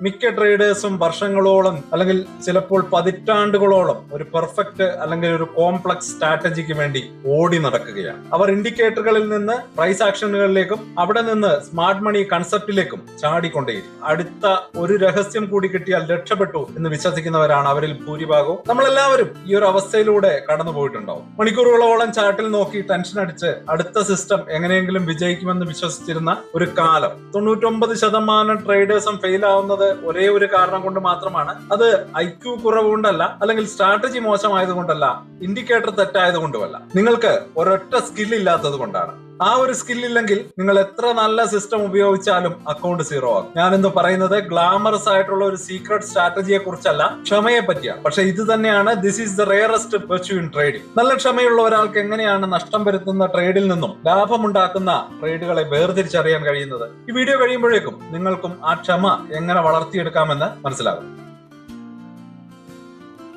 മിക്ക ട്രേഡേഴ്സും വർഷങ്ങളോളം അല്ലെങ്കിൽ ചിലപ്പോൾ പതിറ്റാണ്ടുകളോളം ഒരു പെർഫെക്റ്റ് അല്ലെങ്കിൽ ഒരു കോംപ്ലക്സ് സ്ട്രാറ്റജിക്ക് വേണ്ടി ഓടി നടക്കുകയാണ്. അവർ ഇൻഡിക്കേറ്ററുകളിൽ നിന്ന് പ്രൈസ് ആക്ഷനുകളിലേക്കും അവിടെ നിന്ന് സ്മാർട്ട് മണി കൺസെപ്റ്റിലേക്കും ചാടിക്കൊണ്ടേയിരിക്കും. അടുത്ത ഒരു രഹസ്യം കൂടി കിട്ടിയാൽ രക്ഷപ്പെട്ടു എന്ന് വിശ്വസിക്കുന്നവരാണ് അവരിൽ ഭൂരിഭാഗവും. നമ്മളെല്ലാവരും ഈ ഒരു അവസ്ഥയിലൂടെ കടന്നു പോയിട്ടുണ്ടാവും. മണിക്കൂറുകളോളം ചാർട്ടിൽ നോക്കി ടെൻഷൻ അടിച്ച് അടുത്ത സിസ്റ്റം എങ്ങനെയെങ്കിലും വിജയിക്കുമെന്ന് വിശ്വസിച്ചിരുന്ന ഒരു കാലം. 99% ട്രേഡേഴ്സും ഫെയിൽ ആവുന്നത് ഒരേ ഒരു കാരണം കൊണ്ട് മാത്രമാണ്. അത് IQ കുറവ് കൊണ്ടല്ല, അല്ലെങ്കിൽ സ്ട്രാറ്റജി മോശമായത് കൊണ്ടല്ല, ഇൻഡിക്കേറ്റർ തെറ്റായത് കൊണ്ടുമല്ല. നിങ്ങൾക്ക് ഒരൊറ്റ സ്കിൽ ഇല്ലാത്തത് കൊണ്ടാണ്. ആ ഒരു സ്കിൽ ഇല്ലെങ്കിൽ നിങ്ങൾ എത്ര നല്ല സിസ്റ്റം ഉപയോഗിച്ചാലും അക്കൗണ്ട് സീറോ ആകും. ഞാനിന്ന് പറയുന്നത് ഗ്ലാമറസ് ആയിട്ടുള്ള ഒരു സീക്രട്ട് സ്ട്രാറ്റജിയെ കുറിച്ചല്ല, ക്ഷമയെ പറ്റിയാണ്. പക്ഷെ ഇത് തന്നെയാണ് this is the rarest virtue in trading. നല്ല ക്ഷമയുള്ള ഒരാൾക്ക് എങ്ങനെയാണ് നഷ്ടം വരുത്തുന്ന ട്രേഡിൽ നിന്നും ലാഭമുണ്ടാക്കുന്ന ട്രേഡുകളെ വേർതിരിച്ചറിയാൻ കഴിയുന്നത്? ഈ വീഡിയോ കഴിയുമ്പോഴേക്കും നിങ്ങൾക്കും ആ ക്ഷമ എങ്ങനെ വളർത്തിയെടുക്കാമെന്ന് മനസ്സിലാകും.